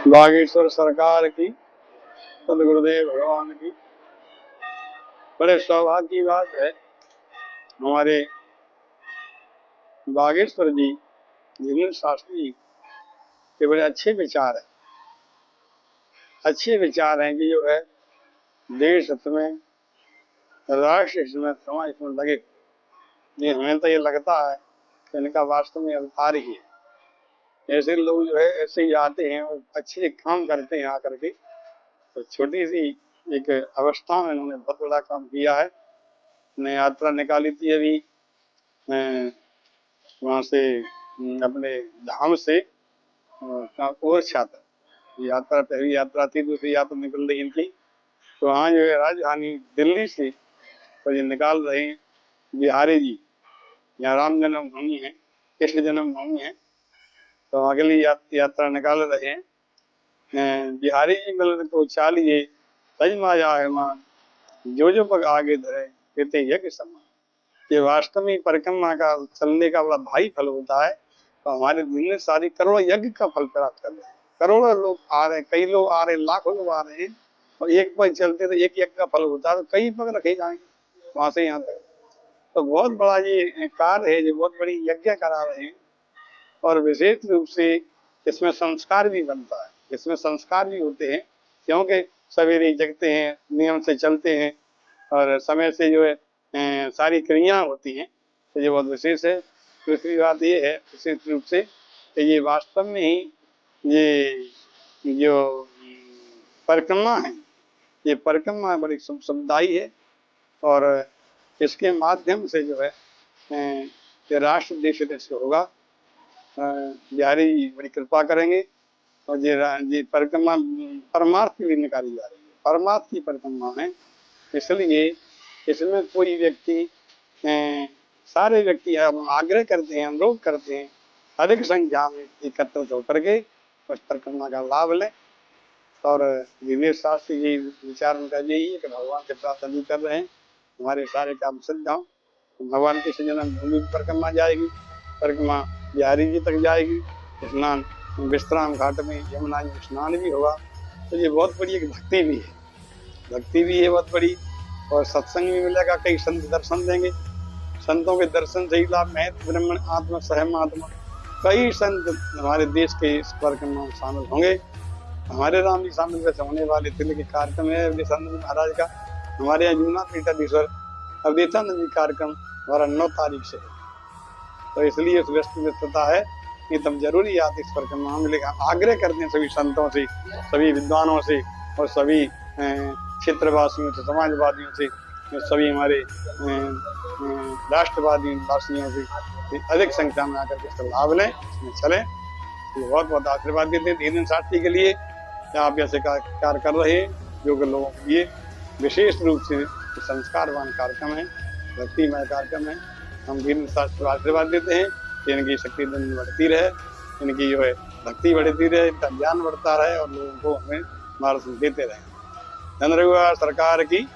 बागेश्वर सरकार की, सदगुरुदेव भगवान की। बड़े सौभाग्य की बात है, हमारे बागेश्वर जी जिनेन्द्र शास्त्री जी के बड़े अच्छे विचार हैं। अच्छे विचार हैं कि जो है देश हित में, राष्ट्र हित में, समाज हित में लगे। ये हमें तो ये लगता है कि इनका वास्तव में अवतार ही है। ऐसे लोग जो है ऐसे ही आते हैं और अच्छे काम करते हैं आकर के। तो छोटी सी एक अवस्था में इन्होंने बहुत बड़ा काम किया है। ने यात्रा निकाली थी अभी वहां से अपने धाम से और छात्र यात्रा, पहली यात्रा थी, दूसरी यात्रा निकल रही इनकी। तो वहाँ जो है राजधानी दिल्ली से तो ये निकाल रहे हैं बिहारी जी, यहाँ राम जन्मभूमि है, कृष्ण जन्मभूमि है। तो अगली यात्रा निकाल रहे हैं। बिहारी जी मिलन को चालिए तजमा जाए मां, जो पग आगे धरे कहते यज्ञ समान। ये वास्तव में परिक्रमा का चलने का बड़ा भारी फल होता है। तो हमारे दिल में सारी करोड़ों यज्ञ का फल प्राप्त कर रहे हैं। करोड़ों लोग आ रहे हैं, कई लोग आ रहे हैं, लाखों लोग आ रहे हैं और एक पग चलते तो एक यज्ञ का फल होता है। तो कई पग रखे जाएंगे वहां से यहाँ तक। तो बहुत बड़ा ये कार्य है, जो बहुत बड़ी यज्ञ करा रहे हैं। और विशेष रूप से इसमें संस्कार भी बनता है, इसमें संस्कार भी होते हैं, क्योंकि सवेरे जगते हैं, नियम से चलते हैं और समय से जो है सारी क्रियाएं होती हैं। तो ये बहुत विशेष है। दूसरी बात ये है विशेष रूप से कि ये वास्तव में ही ये जो परिक्रमा है, ये परिक्रमा बड़ी समुदायी है। और इसके माध्यम से जो है ये राष्ट्र देश से होगा। बिहारी जी बड़ी कृपा करेंगे। और ये परिक्रमा परमार्थ की भी निकाली जा रही है, परमार्थ की परिक्रमा है। इसलिए इसमें कोई व्यक्ति सारे व्यक्ति आग्रह करते हैं, अनुरोध करते हैं अधिक संख्या में एकत्रित होकर के उस परिक्रमा का लाभ लें। और दिनेश शास्त्री जी विचार उनका यही है कि भगवान से प्रार्थना कर रहे हैं हमारे सारे काम सिद्ध हों। भगवान की जन्मभूमि परिक्रमा जाएगी, परिक्रमा बिहारी जी तक जाएगी, स्नान विश्राम घाट में यमुना में स्नान भी होगा। तो ये बहुत बड़ी एक भक्ति भी है, भक्ति भी है बहुत बड़ी। और सत्संग भी मिलेगा, कई संत दर्शन देंगे, संतों के दर्शन से ही लाभ। महत ब्राह्मण आत्मा सहम आत्मा, कई संत हमारे देश के इस कार्यक्रम में शामिल होंगे। हमारे राम जी शामिल वैसे होने वाले तिल के कार्यक्रम है अवधेशानंद महाराज का, हमारे यहाँ जूना पीठाधीश्वर अवधेशानंद जी कार्यक्रम हमारा 9 तारीख से है। तो इसलिए उस व्यस्तता है कि तुम जरूरी आते इस परिक्रमा में। लेकिन आग्रह करते हैं सभी संतों से, सभी विद्वानों से और सभी क्षेत्रवासियों से, समाजवादियों से, सभी हमारे राष्ट्रवादी वासियों से अधिक संख्या में आकर के इसका लाभ लें, इसमें चलें। ये बहुत बहुत आशीर्वाद देते हैं धीरेन्द्र शास्त्री के लिए। आप ऐसे कार्य कर रहे हैं जो कि लोगों के लिए विशेष रूप से संस्कारवान कार्यक्रम है, भक्तिमय कार्यक्रम है। हम धीरेन्द्र शास्त्री को आशीर्वाद देते हैं कि इनकी शक्ति दिन बढ़ती रहे, इनकी जो है भक्ति बढ़ती रहे, इनका ज्ञान बढ़ता रहे और लोगों को हमें मार्गदर्शन देते रहे। धन्यवाद सरकार की।